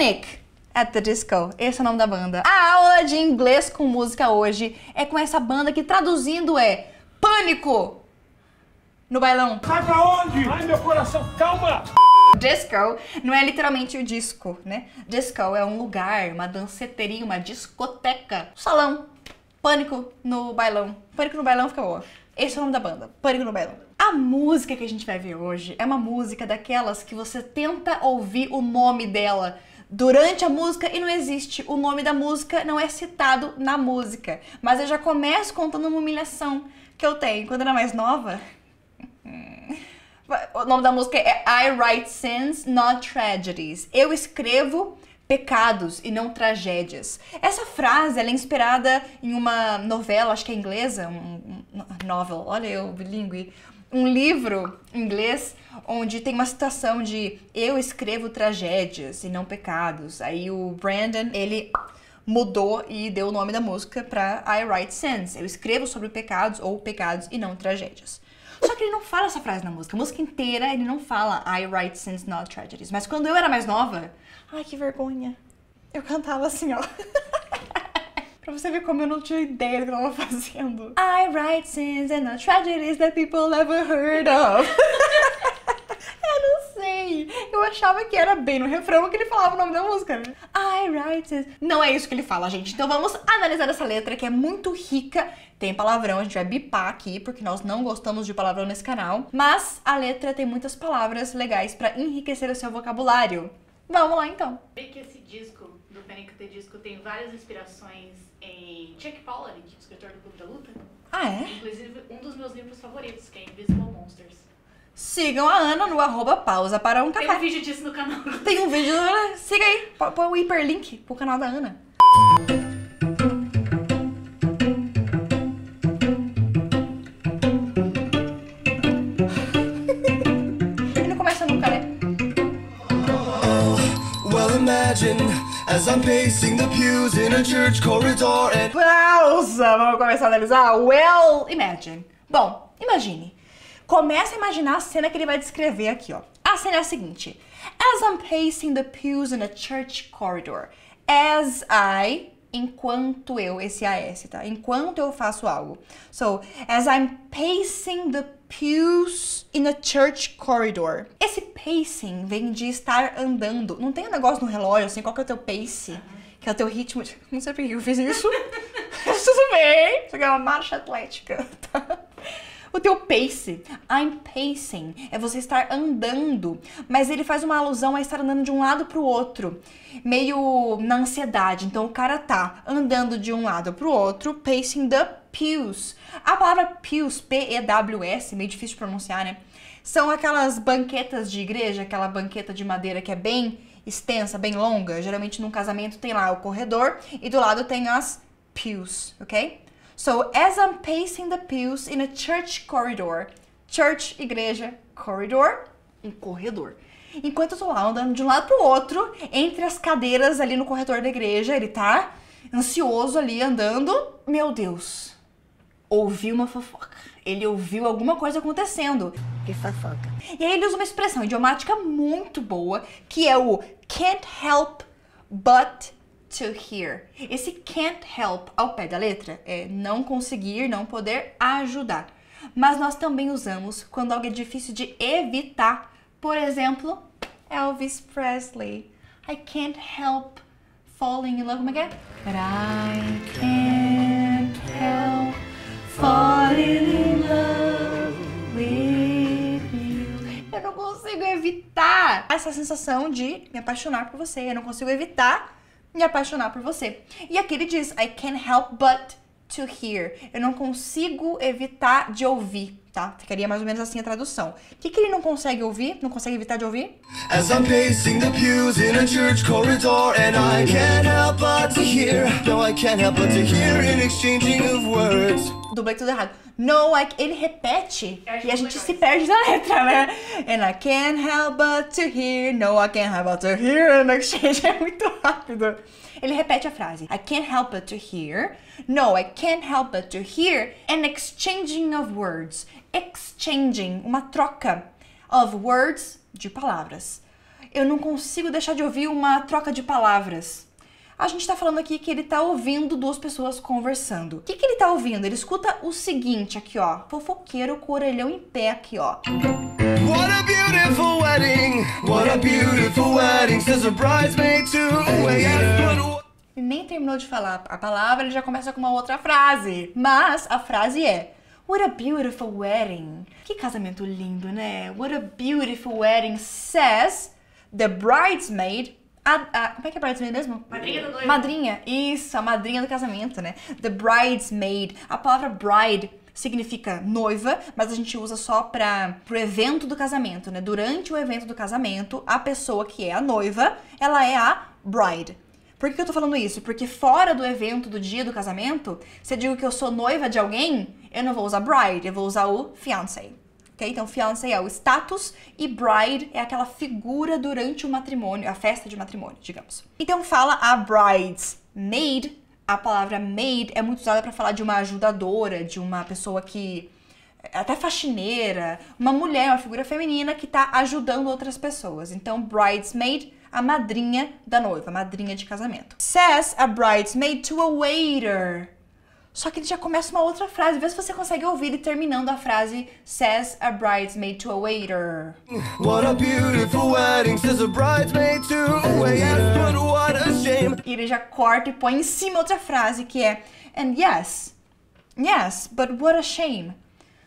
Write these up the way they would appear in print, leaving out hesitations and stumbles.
Panic at the Disco. Esse é o nome da banda. A aula de inglês com música hoje é com essa banda que traduzindo é Pânico no bailão. Sai pra onde? Ai, meu coração, calma! Disco não é literalmente o disco, né? Disco é um lugar, uma danceteria, uma discoteca, salão. Pânico no bailão. Pânico no bailão fica boa. Esse é o nome da banda, Pânico no bailão. A música que a gente vai ver hoje é uma música daquelas que você tenta ouvir o nome dela durante a música e não existe. O nome da música não é citado na música. Mas eu já começo contando uma humilhação que eu tenho. Quando eu era mais nova... O nome da música é I Write Sins, Not Tragedies. Eu escrevo pecados e não tragédias. Essa frase ela é inspirada em uma novela, acho que é inglesa, novel, olha eu, bilíngue, um livro inglês onde tem uma citação de eu escrevo tragédias e não pecados. Aí o Brandon, ele mudou e deu o nome da música pra I Write Sins. Eu escrevo sobre pecados ou pecados e não tragédias. Só que ele não fala essa frase na música. A música inteira ele não fala I write sins, not tragedies. Mas quando eu era mais nova, ai que vergonha, eu cantava assim, ó. Pra você ver como eu não tinha ideia do que eu tava fazendo. I write sins and not tragedies that people never heard of. Eu não sei. Eu achava que era bem no refrão que ele falava o nome da música, né? I write sins. Não é isso que ele fala, gente. Então vamos analisar essa letra que é muito rica. Tem palavrão, a gente vai bipar aqui, porque nós não gostamos de palavrão nesse canal. Mas a letra tem muitas palavras legais pra enriquecer o seu vocabulário. Vamos lá, então. Sei que esse disco, do Panic! At the Disco, tem várias inspirações em Chuck Palahniuk, escritor do Clube da Luta. Ah, é? Inclusive, um dos meus livros favoritos, que é Invisible Monsters. Sigam a Ana no @pausa para um Tem café. um vídeo disso no canal. Tem um vídeo, siga aí, põe o hiperlink pro canal da Ana. As I'm pacing the pews in a church corridor and... Pausa! Vamos começar a analisar? Well, imagine. Bom, imagine. Começa a imaginar a cena que ele vai descrever aqui, ó. A cena é a seguinte. As I'm pacing the pews in a church corridor. As I... Enquanto eu, esse AS, tá? Enquanto eu faço algo. So, as I'm pacing the pews in a church corridor. Esse pacing vem de estar andando. Não tem um negócio no relógio, assim, qual que é o teu pace? Que é o teu ritmo. Não sei por que eu fiz isso. Tudo bem. Isso aqui é uma marcha atlética, tá? O teu pace, I'm pacing, é você estar andando, mas ele faz uma alusão a estar andando de um lado pro outro, meio na ansiedade. Então o cara tá andando de um lado pro outro, pacing the pews. A palavra pews, P-E-W-S, meio difícil de pronunciar, né? São aquelas banquetas de igreja, aquela banqueta de madeira que é bem extensa, bem longa. Geralmente num casamento tem lá o corredor e do lado tem as pews, ok? So, as I'm pacing the pews in a church corridor. Church, igreja, corridor, um corredor. Enquanto eu tô lá andando de um lado pro outro, entre as cadeiras ali no corredor da igreja, ele tá ansioso ali andando. Meu Deus, ouviu uma fofoca. Ele ouviu alguma coisa acontecendo. Que fofoca. E aí ele usa uma expressão idiomática muito boa, que é o can't help but to hear. Esse can't help ao pé da letra é não conseguir, não poder ajudar. Mas nós também usamos quando algo é difícil de evitar. Por exemplo, Elvis Presley. I can't help falling in love. Como é que é? But I can't help falling in love with you. Eu não consigo evitar essa sensação de me apaixonar por você. Eu não consigo evitar me apaixonar por você. E aqui ele diz, I can't help but to hear. Eu não consigo evitar de ouvir, tá? Ficaria mais ou menos assim a tradução. O que ele não consegue ouvir? Não consegue evitar de ouvir? As I'm pacing the pews in a church corridor and I can't help but to hear. No, I can't help but to hear an exchanging of words. Dublei tudo errado. No, ele repete e a gente se perde na letra, né? And I can't help but to hear. No, I can't help but to hear an exchange. É muito rápido. Ele repete a frase. I can't help but to hear. No, I can't help but to hear an exchanging of words. Exchanging, uma troca of words de palavras. eu não consigo deixar de ouvir uma troca de palavras. A gente tá falando aqui que ele tá ouvindo duas pessoas conversando. O que ele tá ouvindo? Ele escuta o seguinte aqui, ó. Fofoqueiro com o orelhão em pé aqui, ó. What a beautiful wedding. What a beautiful wedding. Says a bridesmaid to a yes, Ele nem terminou de falar a palavra, ele já começa com uma outra frase. Mas a frase é: What a beautiful wedding. Que casamento lindo, né? What a beautiful wedding says the bridesmaid. Como é que é bridesmaid mesmo? Madrinha do noivo. Madrinha, isso, a madrinha do casamento, né? The bridesmaid. A palavra bride significa noiva, mas a gente usa só pro evento do casamento, né? Durante o evento do casamento, a pessoa que é a noiva, ela é a bride. Por que eu tô falando isso? Porque fora do evento do dia do casamento, se eu digo que eu sou noiva de alguém, eu não vou usar bride, eu vou usar o fiancé. Okay? Então, fiancé é o status e bride é aquela figura durante o matrimônio, a festa de matrimônio, digamos. Então, fala a bridesmaid. A palavra maid é muito usada para falar de uma ajudadora, de uma pessoa que até faxineira, uma mulher, uma figura feminina que tá ajudando outras pessoas. Então, bridesmaid, a madrinha da noiva, a madrinha de casamento. Says a bridesmaid to a waiter. Só que ele já começa uma outra frase. Vê se você consegue ouvir ele terminando a frase says a bridesmaid to a waiter. What a beautiful wedding. Says a bridesmaid to a yes, but what a shame. E ele já corta e põe em cima outra frase que é and yes, but what a shame.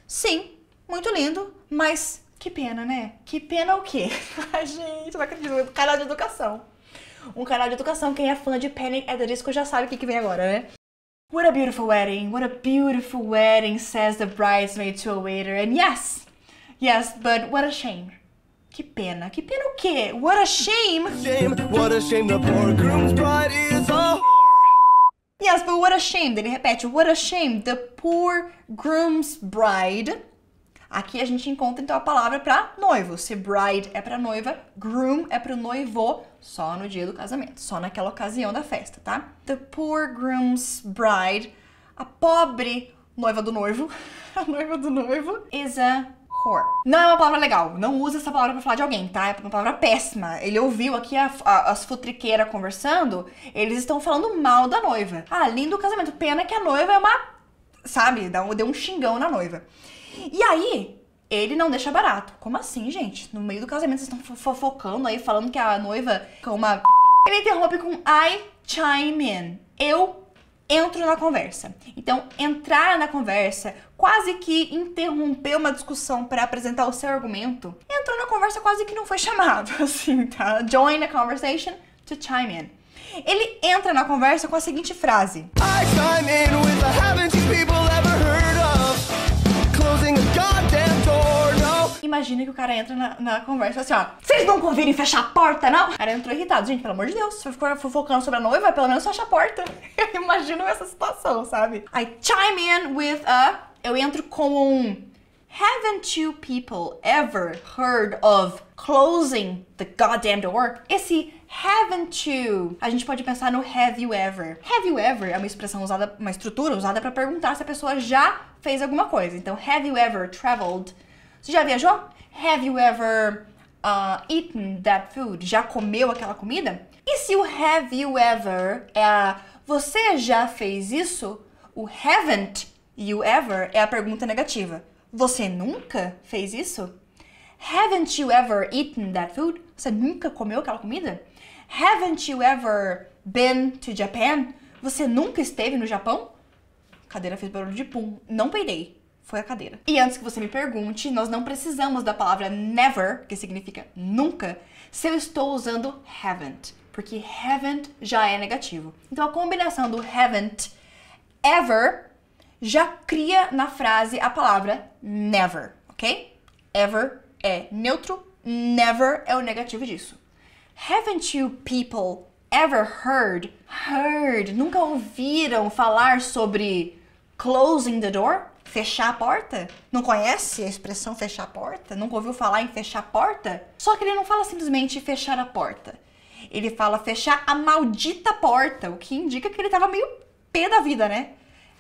Sim, muito lindo, mas que pena, né? Que pena o quê? Ai, gente, não acredito. Um canal de educação. Um canal de educação. Quem é fã de Panic! At the Disco já sabe o que vem agora, né? What a beautiful wedding. What a beautiful wedding, says the bridesmaid to a waiter. And yes, but what a shame. Que pena. Que pena o quê? What a shame. Shame, what a shame. The poor groom's bride is a... Yes, but what a shame. Ele repete, what a shame. The poor groom's bride. Aqui a gente encontra então a palavra para noivo. Se bride é para noiva, groom é para o noivo só no dia do casamento, só naquela ocasião da festa, tá? The poor groom's bride, a pobre noiva do noivo, a noiva do noivo, is a whore. Não é uma palavra legal, não usa essa palavra para falar de alguém, tá? É uma palavra péssima. Ele ouviu aqui as futriqueiras conversando, eles estão falando mal da noiva. Ah, lindo o casamento, pena que a noiva é uma, sabe, deu um xingão na noiva. E aí, ele não deixa barato. Como assim, gente? No meio do casamento, vocês estão fofocando aí, falando que a noiva com uma... Ele interrompe com I chime in. Eu entro na conversa. Então, entrar na conversa, quase que interromper uma discussão para apresentar o seu argumento, entrou na conversa quase que não foi chamado, assim, tá? Join a conversation to chime in. Ele entra na conversa com a seguinte frase. I chime in with the haven't you people ever heard of closing a goddamn door, no? Imagina que o cara entra na conversa assim, ó. Vocês não convirem fechar a porta, não? O cara entrou irritado. Gente, pelo amor de Deus, se eu ficar fofocando sobre a noiva, pelo menos fecha a porta. Eu imagino essa situação, sabe? I chime in with a... Eu entro com um... Haven't you people ever heard of closing the goddamn door? Esse haven't you, a gente pode pensar no have you ever. Have you ever é uma expressão usada, uma estrutura usada para perguntar se a pessoa já fez alguma coisa. Então, have you ever traveled? Você já viajou? Have you ever eaten that food? Já comeu aquela comida? E se o have you ever é a você já fez isso? O haven't you ever é a pergunta negativa. Você nunca fez isso? Haven't you ever eaten that food? Você nunca comeu aquela comida? Haven't you ever been to Japan? Você nunca esteve no Japão? A cadeira fez barulho de pum. Não peidei. Foi a cadeira. E antes que você me pergunte, nós não precisamos da palavra never, que significa nunca, se eu estou usando haven't. Porque haven't já é negativo. Então a combinação do haven't ever já cria na frase a palavra never, ok? Ever é neutro, never é o negativo disso. Haven't you people ever heard? Nunca ouviram falar sobre closing the door? Fechar a porta? Não conhece a expressão fechar a porta? Nunca ouviu falar em fechar a porta? Só que ele não fala simplesmente fechar a porta. Ele fala fechar a maldita porta, o que indica que ele tava meio pé da vida, né?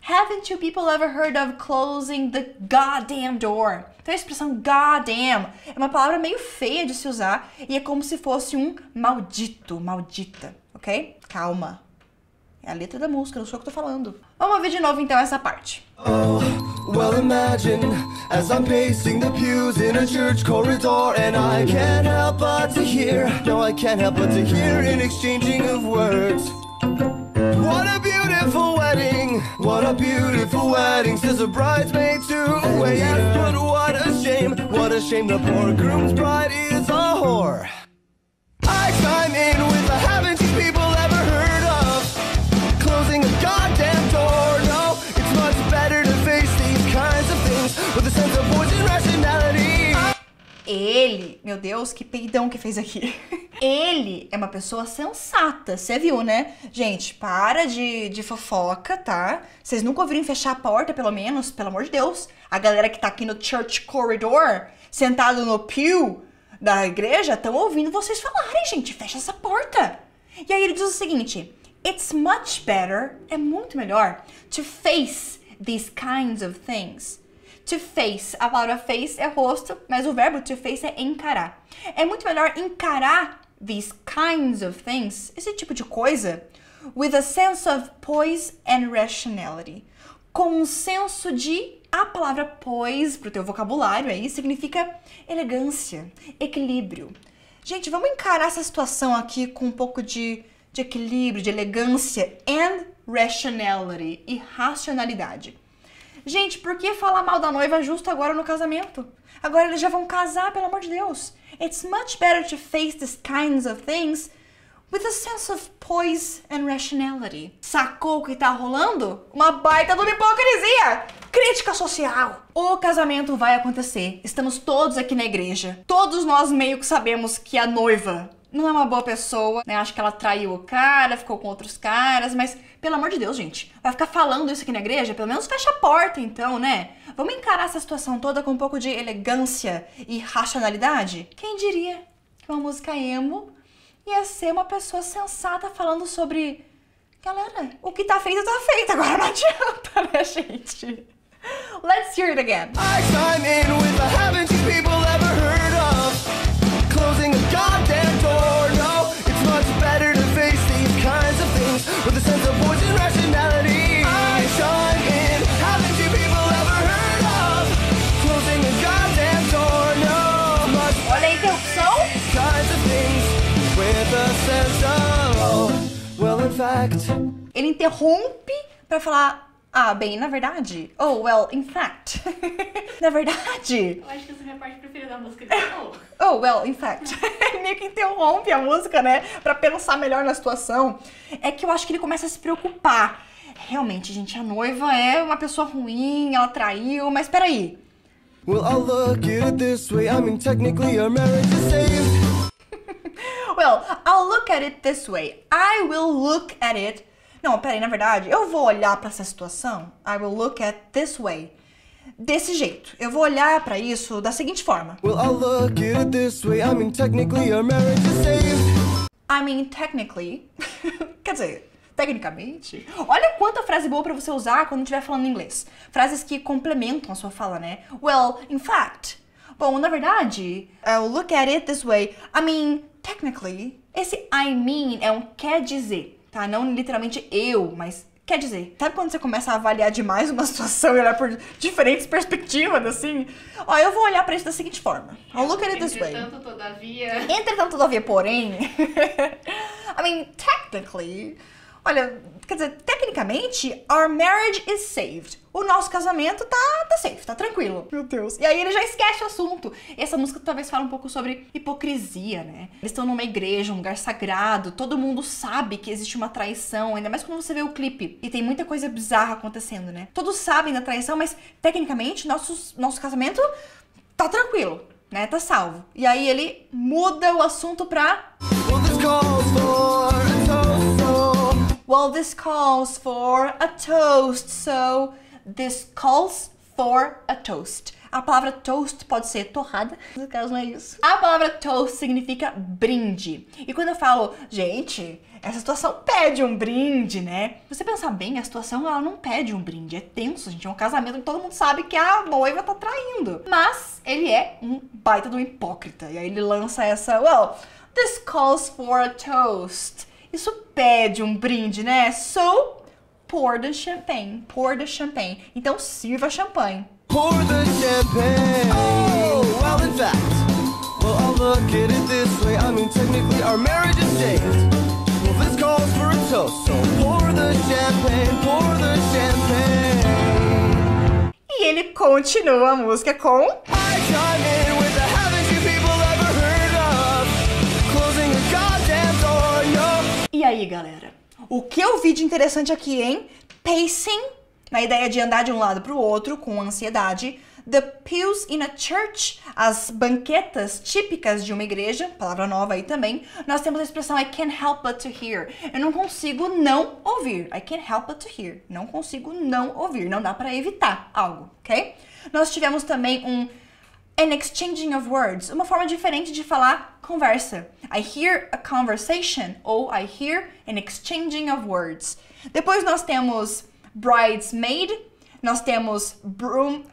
Haven't you people ever heard of closing the goddamn door? Então a expressão goddamn é uma palavra meio feia de se usar e é como se fosse um maldito, maldita, ok? Calma. É a letra da música, não sou eu que tô falando. Vamos ouvir de novo então essa parte. Oh, well, imagine as I'm pacing the pews in a church corridor, and I can't help but to hear, no, I can't help but to hear an exchanging of words. What a beautiful wedding, what a beautiful wedding, says a bridesmaid to a yes, but what a shame the poor groom's bride is a whore. I chime in with the haven't you people ever heard of closing a goddamn door? No, it's much better to face these kinds of things with a sense of voice and rationality. Ele, meu Deus, que peidão que fez aqui. Ele é uma pessoa sensata, você viu, né? Gente, para de fofoca, tá? Vocês nunca ouviram fechar a porta, pelo menos? Pelo amor de Deus. A galera que tá aqui no church corridor, sentado no pew da igreja, estão ouvindo vocês falarem, gente. Fecha essa porta. E aí ele diz o seguinte: It's much better, é muito melhor, to face these kinds of things. To face, a palavra face é rosto, mas o verbo to face é encarar. É muito melhor encarar these kinds of things, esse tipo de coisa, with a sense of poise and rationality. Com um senso de, a palavra poise, pro teu vocabulário aí, significa elegância, equilíbrio. Gente, vamos encarar essa situação aqui com um pouco de equilíbrio, de elegância and rationality, e racionalidade. Gente, por que falar mal da noiva justo agora no casamento? Agora eles já vão casar, pelo amor de Deus. It's much better to face these kinds of things with a sense of poise and rationality. Sacou o que tá rolando? Uma baita de uma hipocrisia! Crítica social. O casamento vai acontecer. Estamos todos aqui na igreja. Todos nós meio que sabemos que a noiva não é uma boa pessoa, né? Acho que ela traiu o cara, ficou com outros caras, mas pelo amor de Deus, gente, vai ficar falando isso aqui na igreja? Pelo menos fecha a porta, então, né? Vamos encarar essa situação toda com um pouco de elegância e racionalidade? Quem diria que uma música emo ia ser uma pessoa sensata falando sobre... Galera, o que tá feito, agora não adianta, né, gente? Let's hear it again. I chime in with the haven't you people ever heard of closing a goddamn door? No, it's much better to face these kinds of things with a sense of voice and rationality. I chime in, haven't you people ever heard of closing a goddamn door? No, much Olha a interrupção. kinds of things with a sense of, well, in fact. Ele interrompe pra falar, bem, na verdade. Oh, well, in fact. Na verdade. Eu acho que essa é a minha parte preferida da música. Oh, well, in fact. Ele meio que interrompe a música, né? Pra pensar melhor na situação. É que eu acho que ele começa a se preocupar. Realmente, gente, a noiva é uma pessoa ruim, ela traiu, mas peraí. Well, I'll look at it this way. I mean, technically, our marriage is saved. Well, I'll look at it this way. I will look at it. Não, peraí, na verdade, eu vou olhar pra essa situação. I will look at this way. Desse jeito. Eu vou olhar pra isso da seguinte forma. Well, I'll look at it this way. I mean, technically, our marriage is saved. I mean, technically. Quer dizer, tecnicamente. Olha quanta frase boa pra você usar quando estiver falando inglês. Frases que complementam a sua fala, né? Well, in fact. Bom, na verdade, I'll look at it this way. I mean, technically. Esse I mean é um quer dizer, tá? Não literalmente eu, mas quer dizer. Sabe quando você começa a avaliar demais uma situação e olhar por diferentes perspectivas, assim? Ó, eu vou olhar pra isso da seguinte forma. I'll look at it this way. Entretanto, todavia, porém... I mean, technically... Olha, quer dizer, tecnicamente, our marriage is saved. O nosso casamento tá safe, tá tranquilo. Meu Deus. E aí ele já esquece o assunto. E essa música talvez fale um pouco sobre hipocrisia, né? Eles estão numa igreja, um lugar sagrado. Todo mundo sabe que existe uma traição. Ainda mais quando você vê o clipe. E tem muita coisa bizarra acontecendo, né? Todos sabem da traição, mas tecnicamente, nosso casamento tá tranquilo, né? Tá salvo. E aí ele muda o assunto pra... Well, this calls for a toast, so this calls for a toast. A palavra toast pode ser torrada, no caso não é isso. A palavra toast significa brinde. E quando eu falo, gente, essa situação pede um brinde, né? Se você pensar bem, a situação ela não pede um brinde, é tenso, gente. É um casamento que todo mundo sabe que a noiva tá traindo. Mas ele é um baita do hipócrita. E aí ele lança essa, well, this calls for a toast. Isso pede um brinde, né? So, pour the champagne. Pour the champagne. Então sirva champanhe. Pour the champagne. Oh, well, in fact, well, I'll look at it this way. I mean, technically, our marriage is saved. Well, this calls for a toast. So pour the champagne, pour the champagne. E ele continua a música com... I chime in with the haven't you people ever heard of closing a goddamn door, yo. E aí, galera? O que eu vi de interessante aqui, hein? Pacing, na ideia de andar de um lado para o outro com ansiedade. The pews in a church, as banquetas típicas de uma igreja, palavra nova aí também. Nós temos a expressão I can't help but to hear. Eu não consigo não ouvir. I can't help but to hear. Não consigo não ouvir. Não dá para evitar algo, ok? Nós tivemos também an exchanging of words, uma forma diferente de falar conversa. I hear a conversation ou I hear an exchanging of words. Depois nós temos bridesmaid, nós temos broom,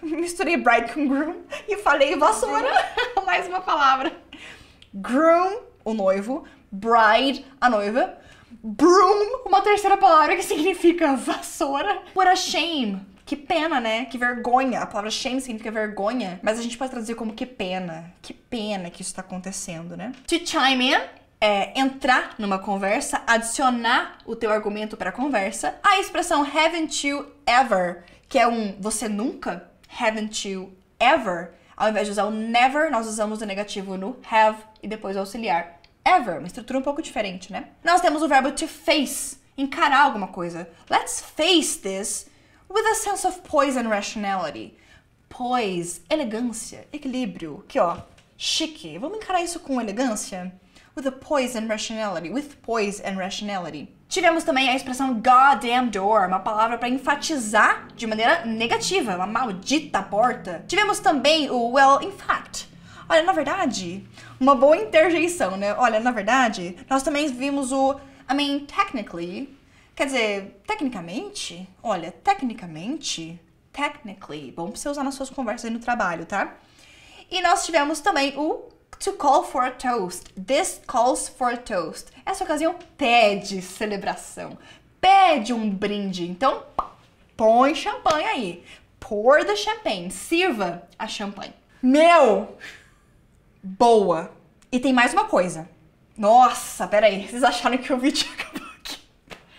misturei bride com groom e falei vassoura, mais uma palavra. Groom, o noivo, bride, a noiva, broom, uma terceira palavra que significa vassoura. What a shame. Que pena, né? Que vergonha. A palavra shame significa vergonha, mas a gente pode traduzir como que pena. Que pena que isso tá acontecendo, né? To chime in é entrar numa conversa, adicionar o teu argumento para a conversa. A expressão haven't you ever, que é você nunca, haven't you ever, ao invés de usar o never, nós usamos o negativo no have e depois o auxiliar ever, uma estrutura um pouco diferente, né? Nós temos o verbo to face, encarar alguma coisa. Let's face this with a sense of poise and rationality. Poise, elegância, equilíbrio, aqui ó, chique. Vamos encarar isso com elegância? With a poise and rationality. With poise and rationality. Tivemos também a expressão goddamn door, uma palavra para enfatizar de maneira negativa, uma maldita porta. Tivemos também o well, in fact. Olha, na verdade, uma boa interjeição, né? Olha, na verdade, nós também vimos I mean, technically. Quer dizer, tecnicamente, olha, technically, bom pra você usar nas suas conversas aí no trabalho, tá? E nós tivemos também o to call for a toast. This calls for a toast. Essa ocasião pede celebração, pede um brinde. Então, põe champanhe aí. Pour the champagne. Sirva a champanhe. Meu! Boa! E tem mais uma coisa. Nossa, peraí. Vocês acharam que o vídeo acabou aqui?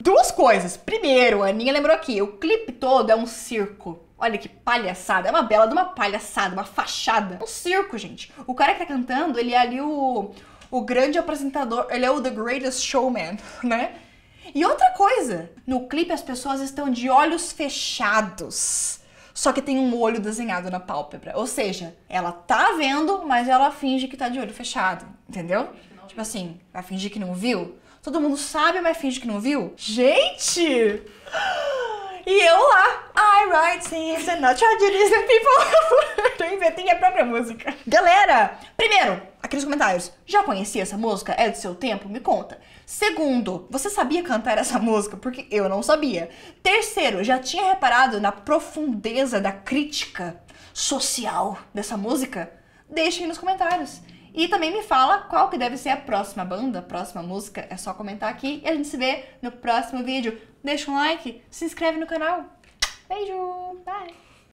Duas coisas. Primeiro, a Aninha lembrou aqui. O clipe todo é um circo. Olha que palhaçada. É uma bela de uma palhaçada, uma fachada. Um circo, gente. O cara que tá cantando, ele é ali o grande apresentador. Ele é o The Greatest Showman, né? E outra coisa. No clipe as pessoas estão de olhos fechados. Só que tem um olho desenhado na pálpebra. Ou seja, ela tá vendo, mas ela finge que tá de olho fechado. Entendeu? Tipo assim, vai fingir que não viu? Todo mundo sabe, mas finge que não viu? Gente! E eu lá, I write scenes and not tragedies and people. Eu inventei a própria música. Galera, primeiro, aqui nos comentários, já conhecia essa música? É do seu tempo? Me conta. Segundo, você sabia cantar essa música? Porque eu não sabia. Terceiro, já tinha reparado na profundeza da crítica social dessa música? Deixem nos comentários. E também me fala qual que deve ser a próxima banda, a próxima música. É só comentar aqui e a gente se vê no próximo vídeo. Deixa um like, se inscreve no canal. Beijo, bye!